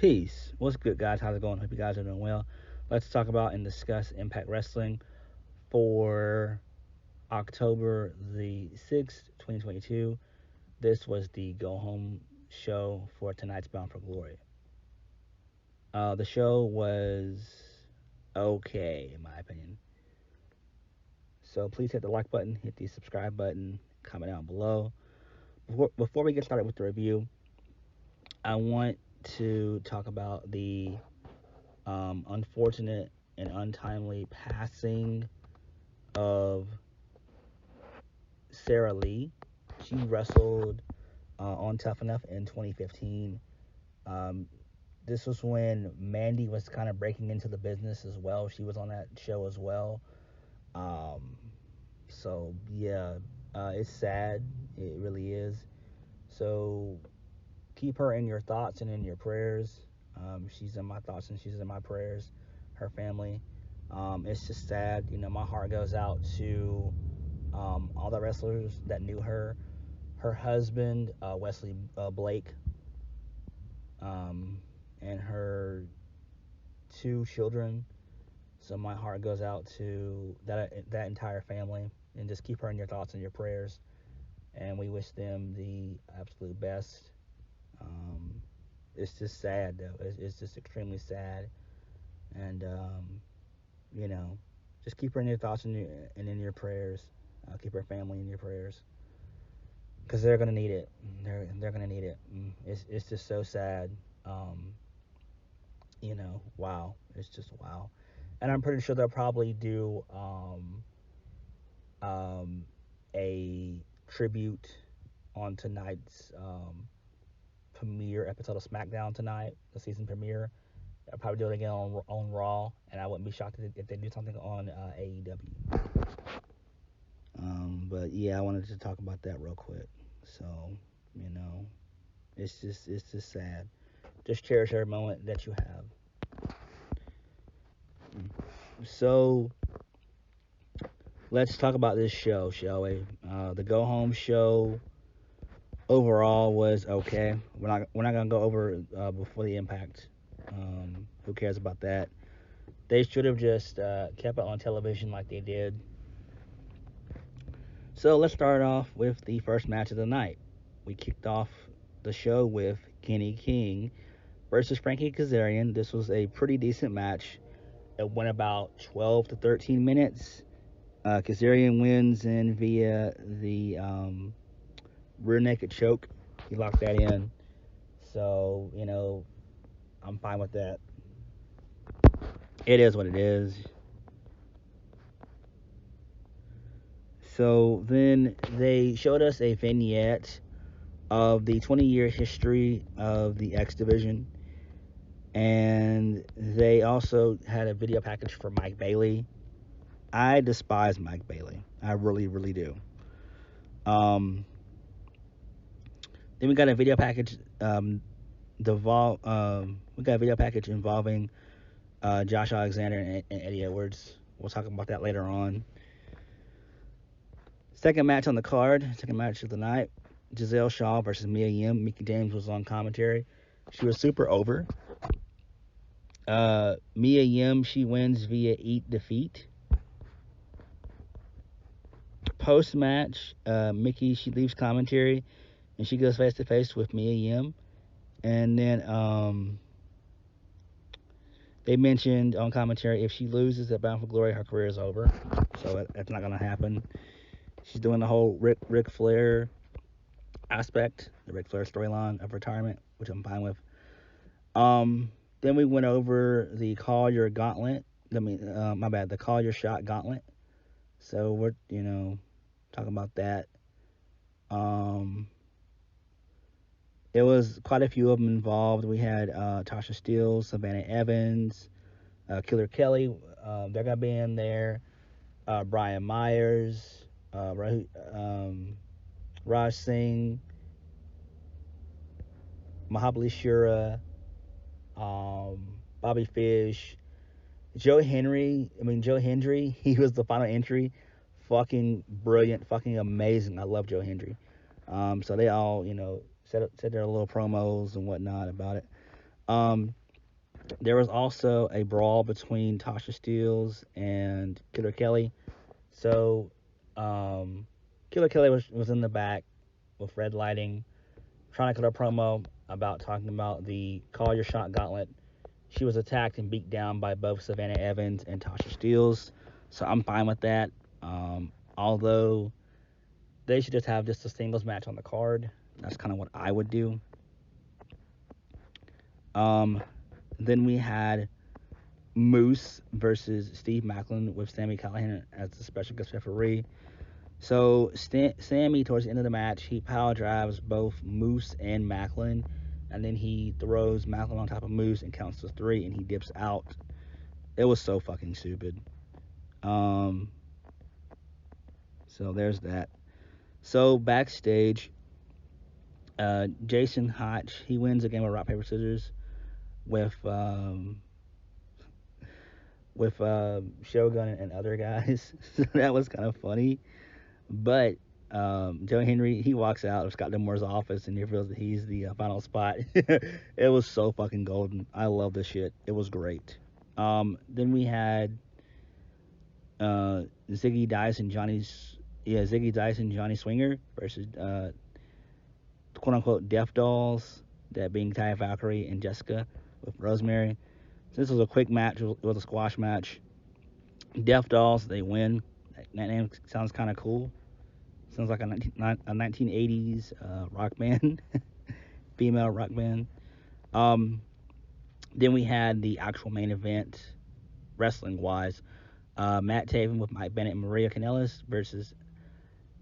Peace. What's good, guys? How's it going? Hope you guys are doing well. Let's talk about and discuss Impact Wrestling for October the 6th, 2022. This was the go home show for tonight's Bound for Glory. The show was okay, in my opinion. So please hit the like button, hit the subscribe button, comment down below. Before we get started with the review, I want to talk about the unfortunate and untimely passing of Sarah Lee. She wrestled on Tough Enough in 2015. Um, this was when Mandy was kind of breaking into the business as well. She was on that show as well. Um, so yeah, it's sad. It really is. So keep her in your thoughts and in your prayers. She's in my thoughts and she's in my prayers. Her family. It's just sad. My heart goes out to all the wrestlers that knew her. Her husband, Wesley Blake, and her two children. So my heart goes out to that entire family, and just keep her in your thoughts and your prayers. And we wish them the absolute best. Um, it's just sad though. It's just extremely sad, and you know, just keep her in your thoughts and in your prayers. Keep her family in your prayers, because they're gonna need it. They're gonna need it. It's just so sad. Um, wow. It's just wow. And I'm pretty sure they'll probably do um, a tribute on tonight's premiere episode of SmackDown tonight, the season premiere. They'll probably do it again on Raw, and I wouldn't be shocked if they do something on AEW. But yeah, I wanted to talk about that real quick. So, you know, it's just sad. Just cherish every moment that you have. So let's talk about this show, shall we? The go home show overall was okay. We're not gonna go over before the impact. Who cares about that? They should have just kept it on television like they did. So let's start off with the first match of the night. We kicked off the show with Kenny King versus Frankie Kazarian. This was a pretty decent match. It went about 12 to 13 minutes. Kazarian wins in via the rear naked choke. He locked that in. So, I'm fine with that. It is what it is. So then they showed us a vignette of the 20-year history of the X Division. And they also had a video package for Mike Bailey. I despise Mike Bailey. I really, really do. Then we got a video package. We got a video package involving Josh Alexander and Eddie Edwards. We'll talk about that later on. Second match on the card. Second match of the night. Giselle Shaw versus Mia Yim. Mika James was on commentary. She was super over. Mia Yim, she wins via eat defeat. Post match, Mickey, she leaves commentary and she goes face to face with Mia Yim. And then they mentioned on commentary if she loses at Bound for Glory, her career is over. So that's not going to happen. She's doing the whole Ric Flair aspect, the Ric Flair storyline of retirement, which I'm fine with. Then we went over the Call Your Gauntlet. The Call Your Shot Gauntlet. So we're, talking about that. It was quite a few of them involved. We had Tasha Steele, Savannah Evans, Killer Kelly. They're gonna be in there. Brian Myers, Raj Singh, Mahabali Shura, Bobby Fish, Joe Hendry, he was the final entry. Fucking brilliant, fucking amazing. I love Joe Hendry. So they all, said their little promos and whatnot about it. Um, there was also a brawl between Tasha Steelz and Killer Kelly. So, Killer Kelly was in the back with red lighting, trying to cut a promo about talking about the Call Your Shot Gauntlet. She was attacked and beat down by both Savannah Evans and Tasha Steelz. So I'm fine with that. Although they should just have just a singles match on the card. That's kind of what I would do. Then we had Moose versus Steve Macklin with Sammy Callahan as the special guest referee. So Sammy, towards the end of the match, he power drives both Moose and Macklin, and then he throws Macklin on top of Moose and counts to 3, and he dips out. It was so fucking stupid. So there's that. So backstage, Jason Hotch, he wins a game of rock paper scissors with Shogun and other guys. So that was kind of funny. But Joe Henry, he walks out of Scott D'Amore's office and he reveals that he's the final spot. It was so fucking golden. I love this shit. It was great. Then we had Ziggy Dice and Johnny Swinger versus quote unquote Deaf Dolls, that being Taya Valkyrie and Jessica with Rosemary. So this was a quick match. It was a squash match. Deaf Dolls, they win. That name sounds kind of cool. Sounds like a 1980s rock band, female rock band. Then we had the actual main event, wrestling wise. Matt Taven with Mike Bennett and Maria Kanellis versus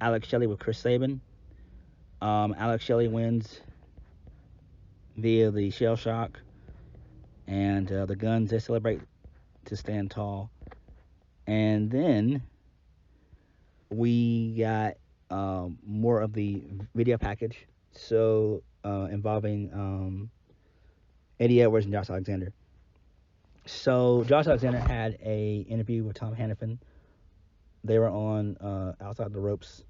Alex Shelley with Chris Sabin. Alex Shelley wins via the shell shock, and the Guns, they celebrate to stand tall. And then we got more of the video package, so involving Eddie Edwards and Josh Alexander. So Josh Alexander had a interview with Tom Hannafin. They were on Outside the Ropes.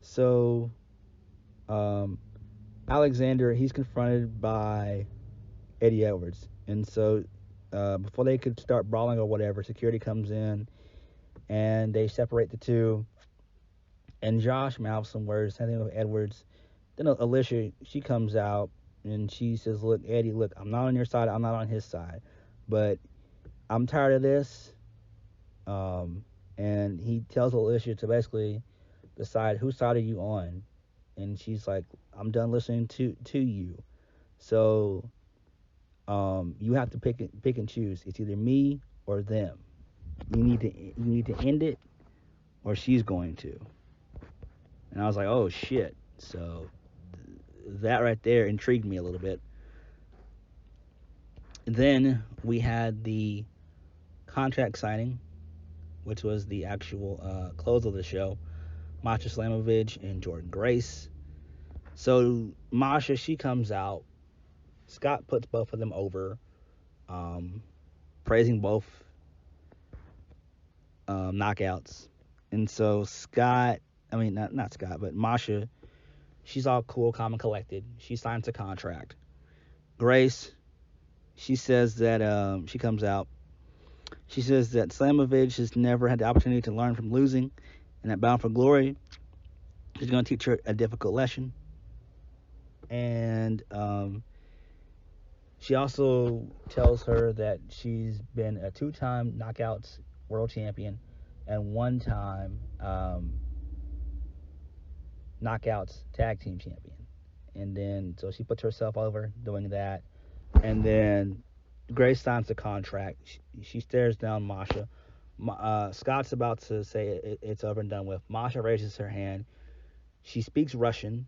So Alexander, he's confronted by Eddie Edwards, and so before they could start brawling or whatever, security comes in and they separate the two. And Josh mouths some words, same thing with Edwards. Then Alicia, she comes out and she says, "Look, Eddie, look, I'm not on your side, I'm not on his side, but I'm tired of this." And he tells Alicia to basically decide whose side are you on, and she's like, "I'm done listening to you. So you have to pick and choose. It's either me or them. You need to end it, or she's going to." And I was like, "Oh shit!" So that right there intrigued me a little bit. Then we had the contract signing, which was the actual close of the show. Masha Slamovich and Jordynne Grace. So Masha, she comes out. Scott puts both of them over, praising both knockouts. And so not Scott, but Masha, she's all cool, calm, and collected. She signs a contract. Grace, she says that she comes out. She says that Slamovich has never had the opportunity to learn from losing, and that Bound for Glory is going to teach her a difficult lesson. And she also tells her that she's been a 2-time knockouts world champion and 1-time knockouts tag team champion. And then, so she puts herself over doing that. And then Grace signs the contract. She stares down Masha. Scott's about to say it's over and done with. Masha raises her hand. She speaks Russian,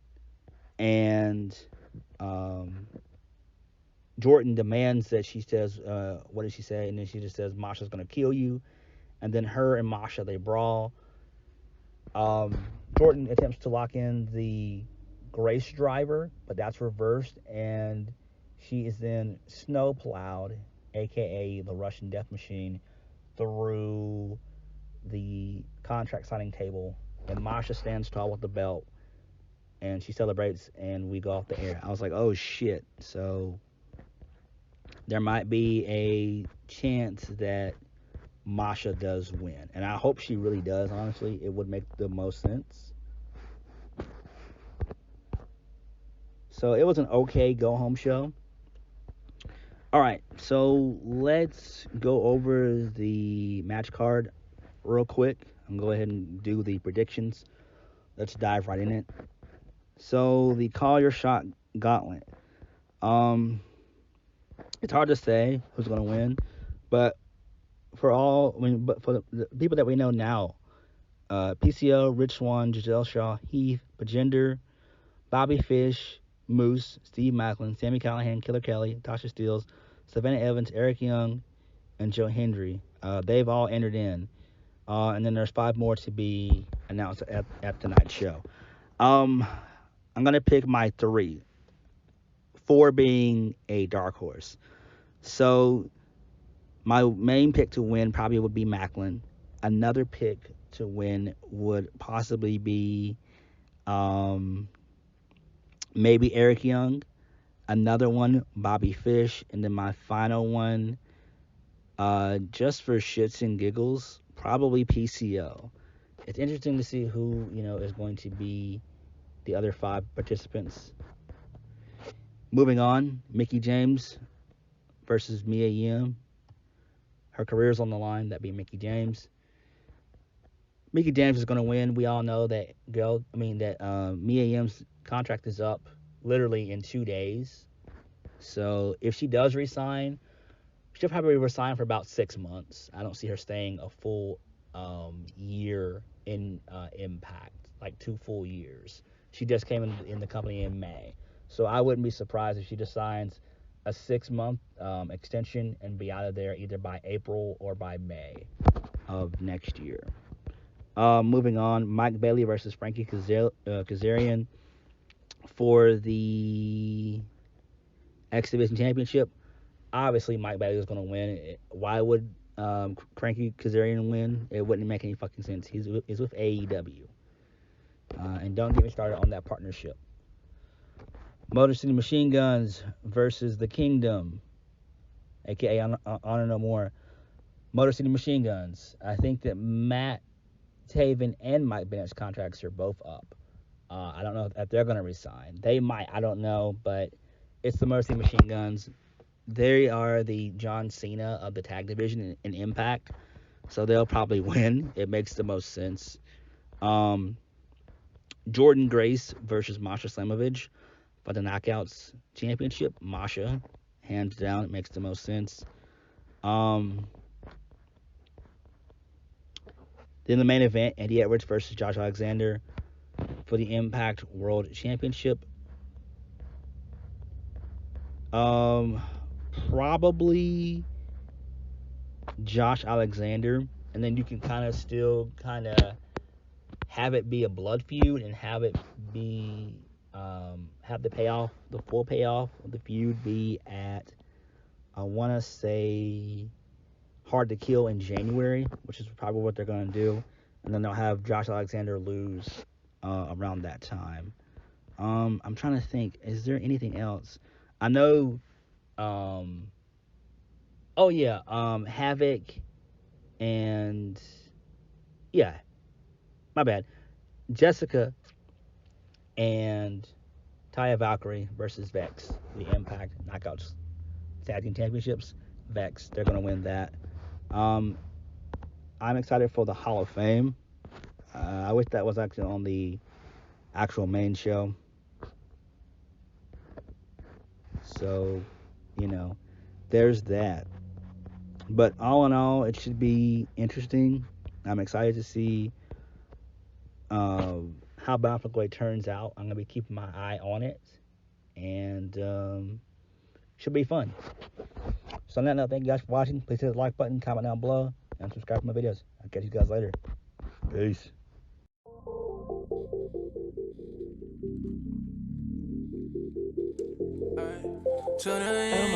and Jordynne demands that she says, what did she say? And then she just says, "Masha's going to kill you." And then her and Masha, they brawl. Jordynne attempts to lock in the Grace driver, but that's reversed, and she is then snowplowed, aka the Russian Death Machine, through the contract signing table. And Masha stands tall with the belt, and she celebrates, and we go off the air. I was like, oh shit. So there might be a chance that Masha does win. And I hope she really does, honestly. It would make the most sense. So it was an okay go home show. All right, so let's go over the match card real quick. I'm going to go ahead and do the predictions. Let's dive right in it. So the Call Your Shot Gauntlet. It's hard to say who's going to win, but for the people that we know now, PCO, Rich Swann, Giselle Shaw, Heath, Pagender, Bobby Fish, Moose, Steve Macklin, Sammy Callahan, Killer Kelly, Tasha Steeles, Savannah Evans, Eric Young, and Joe Hendry. They've all entered in. And then there's 5 more to be announced at tonight's show. I'm going to pick my 3. 4 being a dark horse. So my main pick to win probably would be Macklin. Another pick to win would possibly be maybe Eric Young. Another one, Bobby Fish. And then my final one, just for shits and giggles, probably PCO. It's interesting to see who, is going to be the other 5 participants. Moving on, Mickie James versus Mia Yim. Her career's on the line. That'd be Mickie James. Mickie James is going to win. We all know that Mia Yim's contract is up literally in 2 days. So if she does resign, she'll probably resign for about 6 months. I don't see her staying a full year in Impact, like 2 full years. She just came in the company in May. So I wouldn't be surprised if she just signs a 6-month extension and be out of there either by April or by May of next year. Moving on, Mike Bailey versus Frankie Kazarian for the X Division Championship. Obviously, Mike Bailey is going to win. Why would Frankie Kazarian win? It wouldn't make any fucking sense. He's with AEW. And don't get me started on that partnership. Motor City Machine Guns versus The Kingdom, a.k.a. Honor No More. Motor City Machine Guns. I think that Matt Taven and Mike Bennett's contracts are both up. I don't know if they're going to resign. They might. I don't know. But it's the Motor City Machine Guns. They are the John Cena of the tag division in Impact. So they'll probably win. It makes the most sense. Jordynne Grace versus Masha Slamovich for the Knockouts Championship. Masha, hands down, it makes the most sense. Then the main event, Andy Edwards versus Josh Alexander for the Impact World Championship. Probably Josh Alexander, and then you can still have it be a blood feud and have it be have the full payoff of the feud be at, I want to say, Hard to Kill in January, which is probably what they're going to do. And then they'll have Josh Alexander lose around that time. I'm trying to think, is there anything else? I know, Havoc and, my bad, Jessica and Taya Valkyrie versus Vex, the Impact Knockouts Tag Team Championships. Vex, they're going to win that. I'm excited for the Hall of Fame. I wish that was actually on the actual main show. So, there's that. But all in all, it should be interesting. I'm excited to see how Bound for Glory turns out. I'm going to be keeping my eye on it. And should be fun. So on that note, thank you guys for watching. Please hit the like button, comment down below, and subscribe to my videos. I'll catch you guys later. Peace. To the